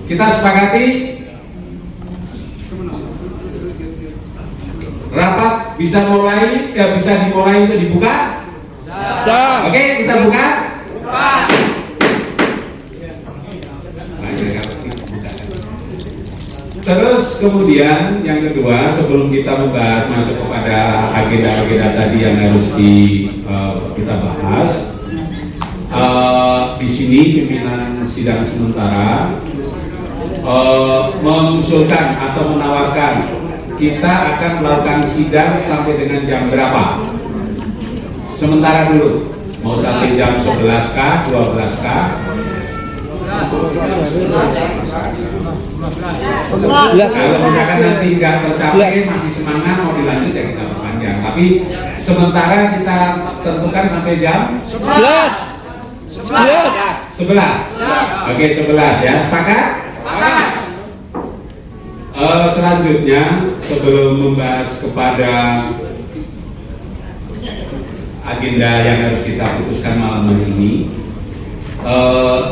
Kita sepakati rapat bisa dimulai untuk dibuka. Oke, kita buka. Terus kemudian yang kedua, sebelum kita membahas masuk kepada agenda-agenda tadi yang harus kita bahas, di sini pimpinan sidang sementara mengusulkan atau menawarkan kita akan melakukan sidang sampai dengan jam berapa? Sementara dulu, mau sampai jam 11kah, 12kah? Kalau misalkan nanti nggak tercapai, masih semangat mau dilanjut ya kita perpanjang. Tapi sementara kita tentukan sampai jam 11. Oke, 11 ya, sepakat? Selanjutnya sebelum membahas kepada agenda yang harus kita putuskan malam hari ini,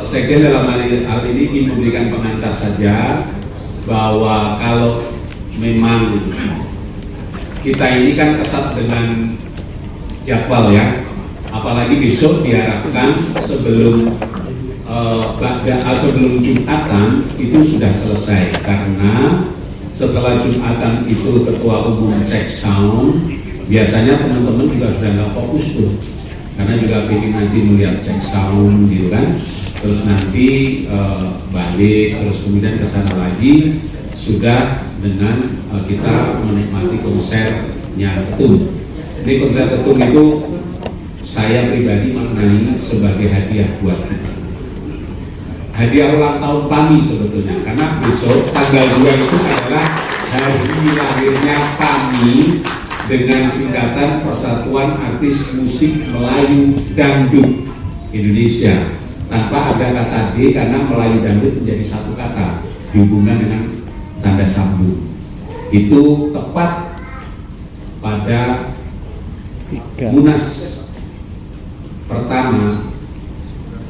saya kira dalam hal ini ingin memberikan pengantar saja bahwa kalau memang kita ini kan ketat dengan jadwal ya, apalagi besok diharapkan sebelum Jumatan itu sudah selesai, karena setelah Jumatan itu ketua umum cek sound, biasanya teman-teman juga sudah nggak fokus tuh, karena juga ingin nanti melihat cek sound gitu kan, terus nanti balik, terus kemudian ke sana lagi sudah dengan kita menikmati konsernya Ketum. Jadi konser Ketum itu saya pribadi maknai sebagai hadiah buat kita, hadiah ulang tahun kami sebetulnya, karena besok tanggal 2 itu adalah hari lahirnya kami dengan singkatan Persatuan Artis Musik Melayu Dangdut Indonesia, tanpa ada kata D karena Melayu Dangdut menjadi satu kata dihubungkan dengan tanda sambung. Itu tepat pada Munas pertama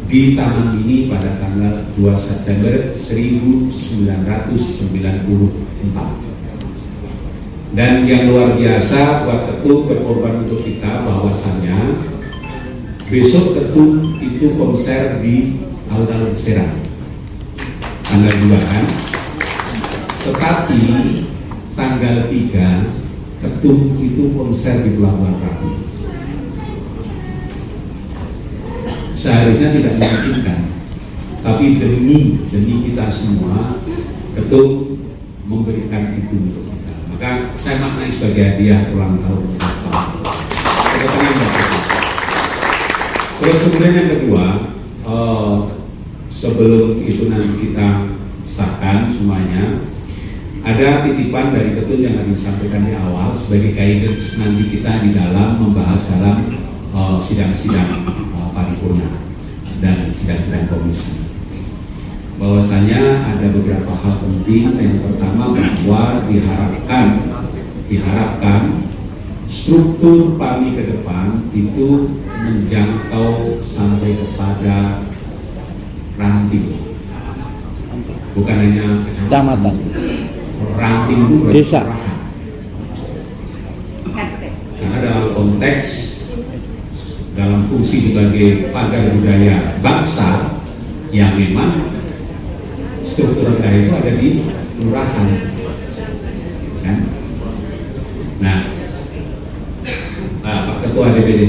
di Taman Mini pada tanggal 2 September 1994. Dan yang luar biasa buat Ketum berkorban untuk kita, bahwasannya besok Ketum itu konser di Alun-Alun Serang tanggal 2 kan, tetapi tanggal 3 Ketum itu konser di Pelabuhan Ratu. Seharusnya tidak memungkinkan, tapi demi kita semua Ketum memberikan itu untuk kita. Maka saya maknai sebagai hadiah ulang tahun. Terus kemudian yang kedua, sebelum itu nanti kita sahkan semuanya, ada titipan dari Ketum yang akan disampaikan di awal sebagai guidance nanti kita di dalam membahas dalam sidang-sidang paripurna dan sidang-sidang komisi. Bahwasanya ada beberapa hal penting. Yang pertama, bahwa diharapkan struktur PAMI ke depan itu menjangkau sampai kepada ranting, bukan hanya kecamatan, ranting itu desa. Karena dalam konteks, dalam fungsi sebagai pagar budaya bangsa, yang memang struktur rendah itu ada di kelurahan, kan? Nah, Pak Ketua DPD,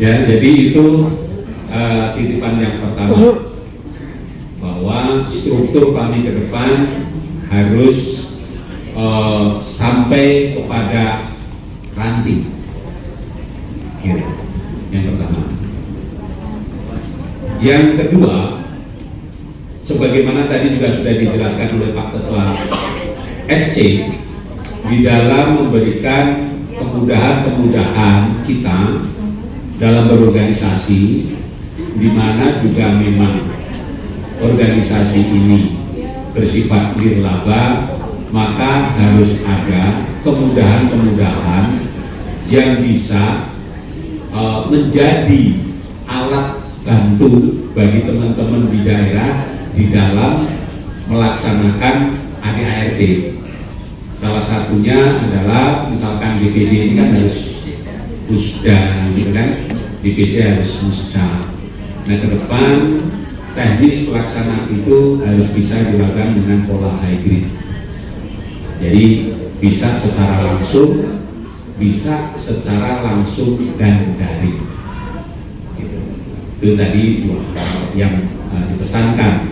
ya, jadi itu titipan yang pertama, bahwa struktur kami ke depan harus sampai kepada ranting. Yang pertama. Yang kedua, sebagaimana tadi juga sudah dijelaskan oleh Pak Ketua SC, di dalam memberikan kemudahan-kemudahan kita dalam berorganisasi, di mana juga memang organisasi ini bersifat nirlaba, maka harus ada kemudahan-kemudahan yang bisa menjadi alat bantu bagi teman-teman di daerah di dalam melaksanakan ADART. Salah satunya adalah misalkan DPD ini kan harus pusda, gitu kan, DPC harus musca. Nah, ke depan teknis pelaksanaan itu harus bisa dilakukan dengan pola hybrid. Jadi bisa secara langsung, bisa secara langsung dan daring. Gitu. Itu tadi dua hal yang dipesankan.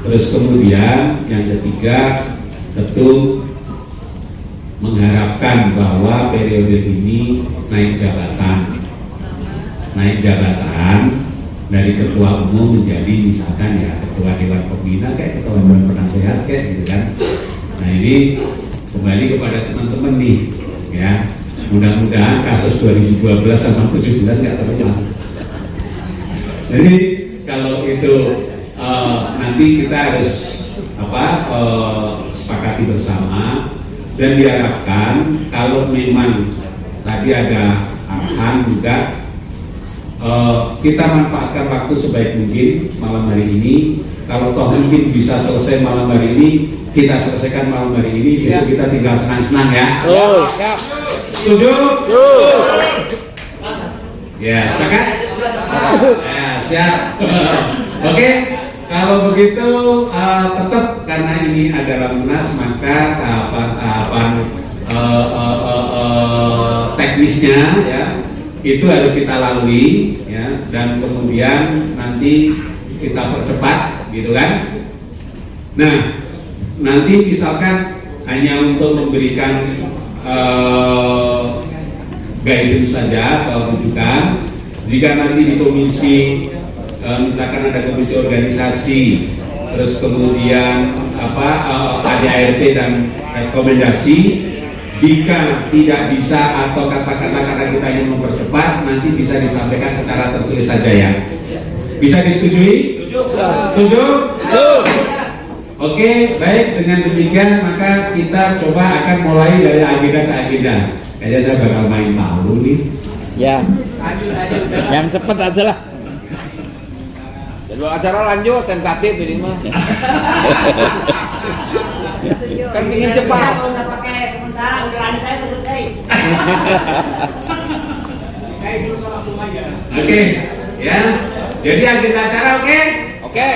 Terus kemudian yang ketiga, tentu mengharapkan bahwa periode ini naik jabatan dari ketua umum menjadi misalkan ya ketua dewan pembina kayak ketua dewan penasehat kayak gitu kan. Nah, ini kembali kepada teman-teman nih ya, mudah-mudahan kasus 2012 sama 17 nggak terulang. Jadi kalau itu nanti kita harus sepakati bersama, dan diharapkan kalau memang tadi ada arahan juga kita manfaatkan waktu sebaik mungkin malam hari ini. Kalau toh mungkin bisa selesai malam hari ini, kita selesaikan malam hari ini, besok kita tinggal senang-senang ya. Setuju? Ya, sepakat? Ya, siap. Oke, kalau begitu tetap karena ini adalah munas, maka tahapan teknisnya ya itu harus kita lalui ya, dan kemudian nanti kita percepat gitu kan. Nah, nanti misalkan hanya untuk memberikan guidance saja atau rujukan, jika nanti di komisi misalkan ada komisi organisasi, terus kemudian ADART dan rekomendasi, jika tidak bisa atau kata-kata karena kita ingin mempercepat, nanti bisa disampaikan secara tertulis saja ya. Bisa disetujui? Setuju? Oke, baik, dengan demikian maka kita coba akan mulai dari agenda ke agenda. Kayaknya saya bakal main tahu nih. Ya, yang cepat aja lah. Jadwal acara lanjut, tentatif ini mah. Kan ingin cepat. Nggak pakai sementara, udah lanjut aja selesai. Oke, ya. Jadi agenda acara oke? Oke.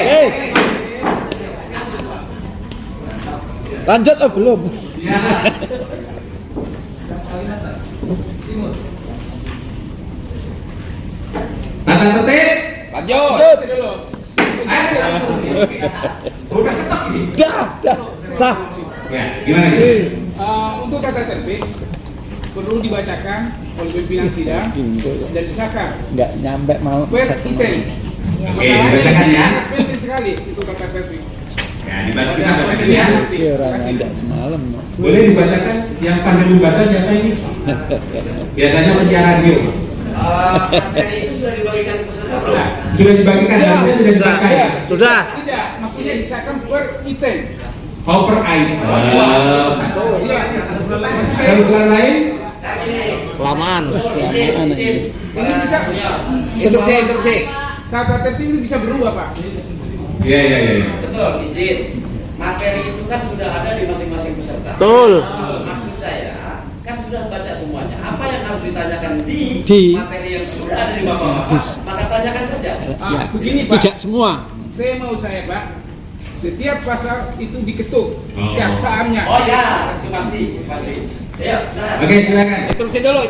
Lanjut oh belum? Ya. Tata tertib. Lanjut. Udah ketok ini. Dah, sah. Ya, gimana sih? Untuk tata tertib perlu dibacakan oleh pimpinan sidang dan disahkan Nggak nyampe mau. per item. Oke, dibacakan ya. Sangat penting sekali untuk tata tertib. Ya, kita bacakan ya. Iya, orang nggak semalam. Boleh dibacakan? Yang pandai membaca siapa ini? Biasanya penyiar radio. Materi itu sudah dibagikan ke peserta belum? Nah, sudah dibagikan, harusnya sudah dibaca ya. Sudah. Tidak, maksudnya disahkan per item. Oh, per item. Iya. Ada usulan lain? Kelamaan. Ini bisa Interupsi. tata tertib ini bisa berubah, Pak. Iya. Betul, izin. Materi itu kan sudah ada di masing-masing peserta. Betul. Maksud saya, kan sudah baca semuanya. Apa yang harus ditanyakan di materi yang sudah ada di Bapak-Bapak, maka tanyakan saja. Begini, Pak. Tidak semua. Saya, Pak, setiap pasal itu diketuk Oh. keaksaannya. Oh ya, itu pasti. Ayo, silakan. Oke, silakan. Interupsi dulu.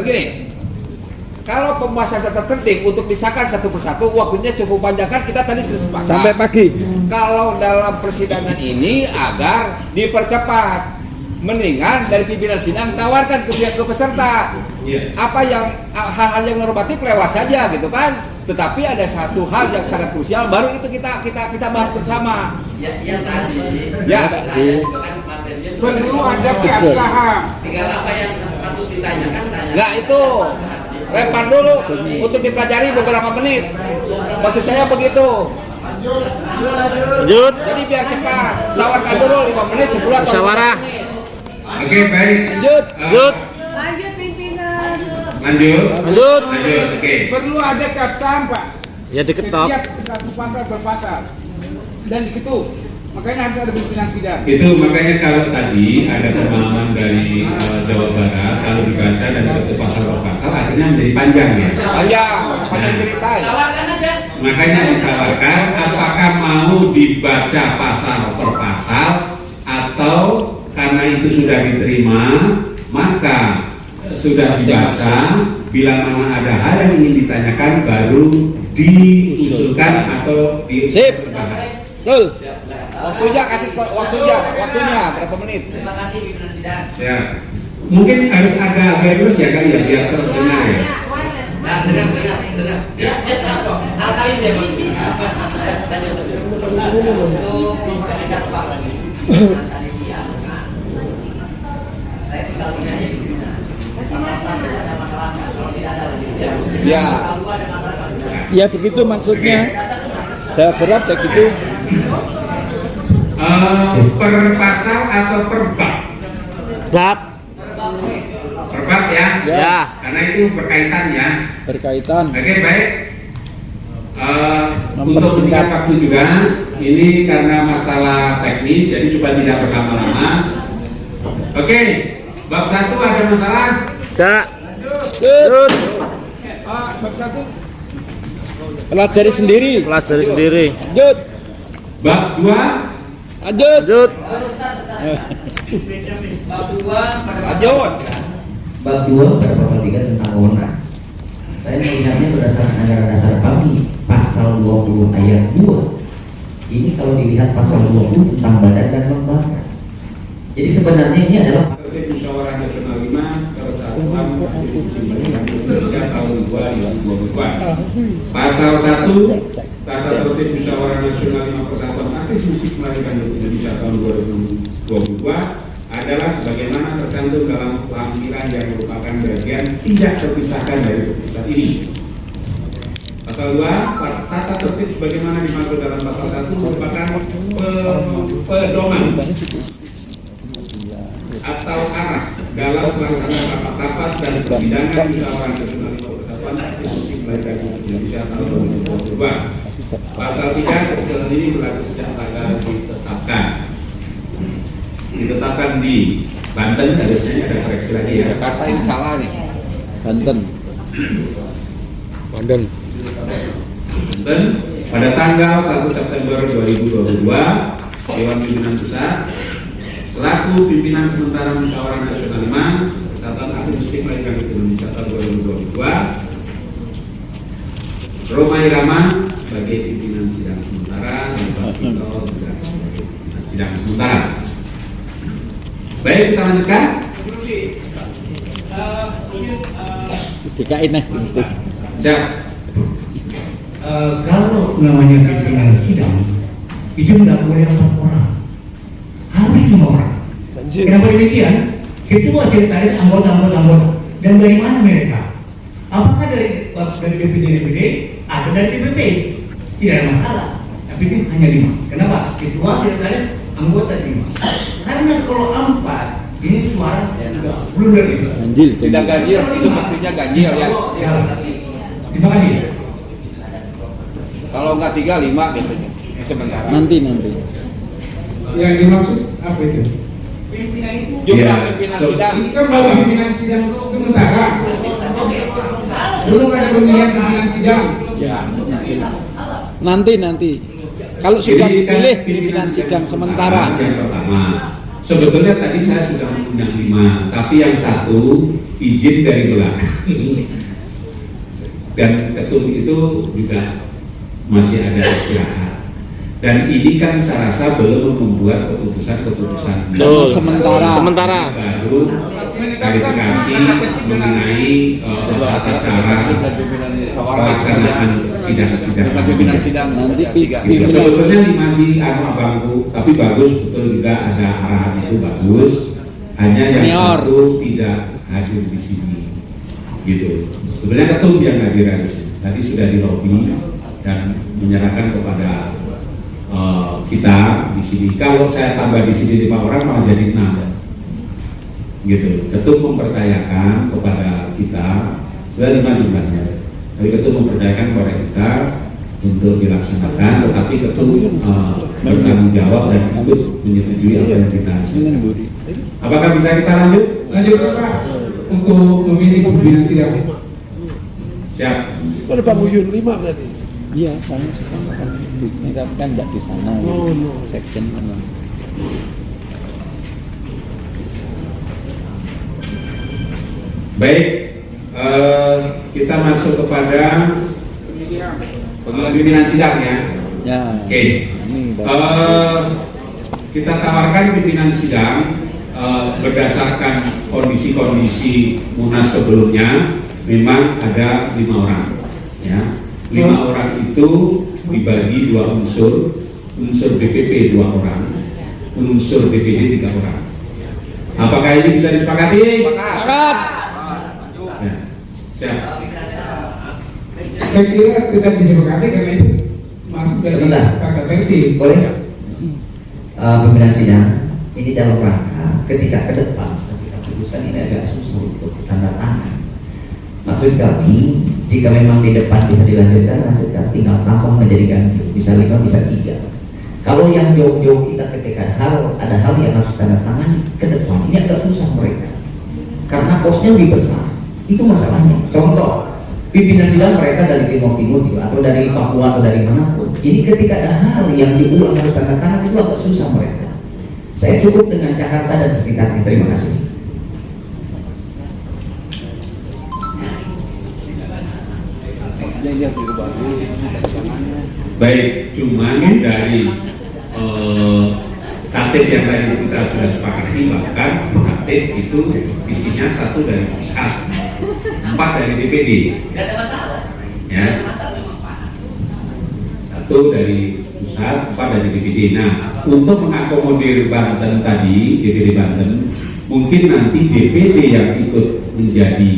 Begini. Kalau pembahasan tata tertib untuk disahkan satu persatu, waktunya cukup panjang kan kita tadi sudah sepakat. Sampai pagi. Kalau dalam persidangan ini agar dipercepat, mendingan dari pimpinan sidang tawarkan ke peserta. Iya. Apa yang hal-hal yang normatif lewat saja gitu kan. Tetapi ada satu hal yang sangat krusial, baru itu kita bahas bersama. Ya, yang tadi. Ya. Saya juga kan materinya sudah Perlu ada keabsahan. tinggal apa yang patut ditanyakan, tanyakan. Nggak itu. Lempar dulu untuk dipelajari beberapa menit. Maksud saya begitu. Lanjut. Jadi biar cepat, tawarkan dulu 5 menit sebelum Musyawarah. Oke, baik. Lanjut. Lanjut. Lanjut pimpinan. Lanjut. Lanjut. Lanjut. Oke. Perlu ada kapsam, Pak. Ya diketok. Setiap satu pasal per pasal dan diketuk. Makanya harus ada pimpinan sidang. Itu makanya kalau tadi ada pemahaman dari Jawa Barat, kalau dibaca dan diketuk pasal per pasal akhirnya menjadi panjang ya. panjang cerita ya. Tawarkan aja. Makanya ditawarkan apakah mau dibaca pasal per pasal atau karena itu sudah diterima maka sudah dibaca, bila mana ada hal yang ingin ditanyakan baru diusulkan atau dibahas. Betul. Waktunya waktunya berapa menit? Terima kasih pimpinan sidang. Ya, mungkin harus ada awareness ya kali ya biar terdengar ya. Nah, dengar. Ya, jelas kok. Hal kali dia lanjut. Untuk mempersiapkan Pak tadi siang kan. Saya tinggal tinggalnya pimpinan. Pasal satu ada masalah nggak? Kalau tidak ada lanjut ya. Ya. Pasal 2 ada masalah nggak? Ya begitu maksudnya. Saya berat kayak gitu. Per pasal atau per bab? Bab. Per bab ya? Ya. Karena itu berkaitan ya. Berkaitan. Oke, baik. Untuk Mempersingkat. meningkat waktu juga, ini karena masalah teknis, jadi coba tidak berlama-lama. Oke, bab 1 ada masalah. Ya. Lanjut. Bab 1 Pelajari sendiri. Pelajari sendiri. Lanjut. Bab 2 Lanjut. Lanjut. Bab 2 pada Lanjut. Bab 2 pada pasal 3 tentang wewenang. Saya melihatnya berdasarkan anggaran dasar kami pasal 20 ayat 2. Ini kalau dilihat pasal 20 tentang badan dan lembaga. Jadi sebenarnya ini adalah Tertib Musyawarah Nasional 5 Persatuan Konstitusi Indonesia tahun 2022. Pasal 1 Tata Tertib Musyawarah Nasional 5 Persatuan Artis Musik Melarikan Indonesia tahun 2022 adalah sebagaimana tercantum dalam lampiran yang merupakan bagian tidak terpisahkan dari keputusan ini. Pasal 2 Tata Tertib sebagaimana dimaksud dalam pasal 1 merupakan pedoman atau arah dalam pelaksanaan rapat-rapat dan persidangan musyawarah nasional persatuan konstitusi melarikan Indonesia tahun 2022. Pasal 3 ketentuan ini berlaku sejak tanggal ditetapkan di Banten, harusnya ada koreksi lagi ya. Jakarta ini salah nih. Banten. Banten pada tanggal 1 September 2022 Dewan Pimpinan Pusat selaku pimpinan sementara Musyawarah Nasional 5 Persatuan Artis Musik Melarikan Indonesia tahun 2022, Roma Irama sebagai pimpinan sidang sementara dan Pak Tito juga sebagai pimpinan sidang sementara. Baik, kita lanjutkan. DKI nih. Siap. Kalau namanya pimpinan sidang itu tidak boleh 4 orang, harus 5 orang. Kenapa demikian? Ketua sekretaris anggota dan dari mana mereka? Apakah dari DPD atau dari DPP? Tidak ada masalah. Tapi itu hanya 5. Kenapa? Ketua sekretaris anggota 5. Karena kalau 4 ini suara belum dari. Ganjil. Tidak ganjil, semestinya ganjil ya. Ya. Terima kasih. Kalau nggak 3, 5 biasanya. Sementara. Nanti. yang dimaksud apa itu? Jumlah pimpinan sidang. Ini kan baru pimpinan sidang sementara. Belum ada pemilihan pimpinan sidang. Nanti. Kalau sudah Jadi, kan dipilih pimpinan sidang sementara. Yang pertama, sebetulnya tadi saya sudah mengundang 5, tapi yang 1 izin dari belakang. Dan ketum itu juga masih ada istirahat. Dan ini kan saya rasa belum membuat keputusan Sementara. baru klarifikasi mengenai tata cara pelaksanaan sidang-sidang. Pimpinan sidang Nanti Gitu. Sebetulnya ini masih abangku, tapi bagus betul juga ada arahan itu bagus. Hanya yang Senior. satu tidak hadir di sini, gitu. Sebetulnya ketum yang hadir di sini. Tadi sudah di lobby dan menyerahkan kepada kita di sini. Kalau saya tambah di sini 5 orang malah jadi 6. Gitu. Ketum mempercayakan kepada kita sudah 5 jumlahnya. Tapi ketum mempercayakan kepada kita untuk dilaksanakan, tetapi ketum bertanggung jawab dan ikut menyetujui apa yang kita hasilkan. Apakah bisa kita lanjut? Lanjut Pak untuk memilih pimpinan sidang. Siap. Ada Pak Buyun 5 berarti. Iya, kan enggak di sana. Oh, no. Section kan. Baik, kita masuk kepada pimpinan sidang ya. Ya. Oke. Ini Kita tawarkan pimpinan sidang berdasarkan kondisi-kondisi Munas sebelumnya memang ada 5 orang. Ya, 5 orang itu dibagi 2 unsur, unsur DPP 2 orang, unsur DPD 3 orang. Apakah ini bisa disepakati? Sepakat. Ya, siap. Saya kira tetap disepakati karena itu masuk dari Sebentar. kata tertib. Boleh nggak? Pimpinan sidang ini dalam rangka ketika ke depan ketika putusan ini agak susah untuk tanda tangan. Maksud kami jika memang di depan bisa dilanjutkan, lanjutkan, tinggal tambah menjadi ganjil, bisa 5 bisa 3. Kalau yang jauh-jauh kita ketika ada hal yang harus tanda tangan ke depan ini agak susah mereka karena posnya lebih besar. Itu masalahnya. Contoh, pimpinan sidang mereka dari Timur atau dari Papua atau dari manapun. Ini ketika ada hal yang diulang harus tanda tangan itu agak susah mereka. Saya cukup dengan Jakarta dan sekitarnya. Terima kasih. Baik, cuman dari tatip yang tadi kita sudah sepakati, bahkan tatip itu isinya 1 dari pusat, 4 dari DPD. Gak ada masalah. Ya. Gak ada masalah, memang pas. 1 dari pusat, 4 dari DPD. Nah, untuk mengakomodir Banten tadi, DPD Banten, mungkin nanti DPD yang ikut menjadi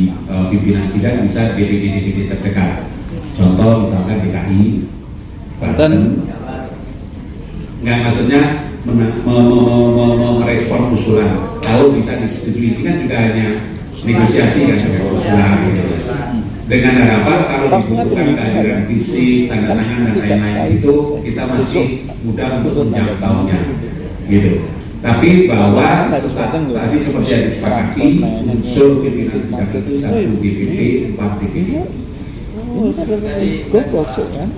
pimpinan sidang bisa DPD terdekat. Contoh misalkan DKI, Banten. Nggak, maksudnya merespon usulan. Kalau bisa disetujui, ini kan juga hanya negosiasi kan dengan usulan. Gitu. Dengan harapan kalau dibutuhkan kehadiran fisik, tanda tangan dan lain-lain itu kita masih mudah untuk menjangkaunya, gitu. Tapi bahwa tadi seperti yang disepakati, unsur pimpinan sidang itu 1 DPD, 4 DPD.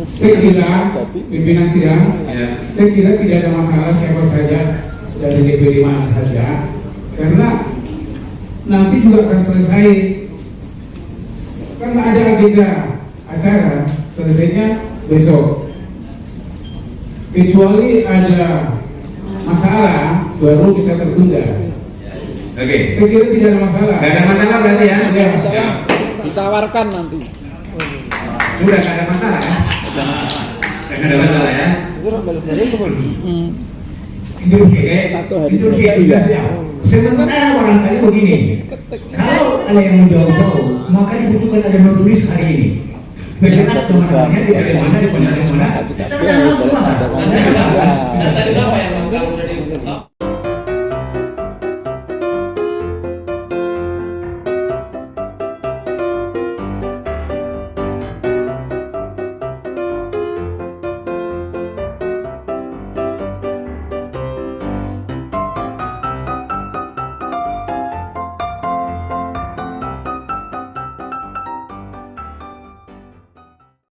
Saya kira pimpinan sidang, Ya. saya kira tidak ada masalah siapa saja dari DPD mana saja, karena nanti juga akan selesai karena ada agenda acara selesainya besok. Kecuali ada masalah baru bisa tertunda. Oke. Saya kira tidak ada masalah. Nggak ada masalah berarti ya? Ya. Ya. Ditawarkan nanti. Sudah nggak ada masalah ya? Nggak ada masalah ya? Itu Satu hari itu selesai. ya. Sementara barangkali begini, kalau ada yang jauh-jauh, maka dibutuhkan ada yang tulis hari ini. Jelas kemana-mana, di mana, kita Tapi harus langsung ada mahal. Dan tadi berapa yang kamu udah di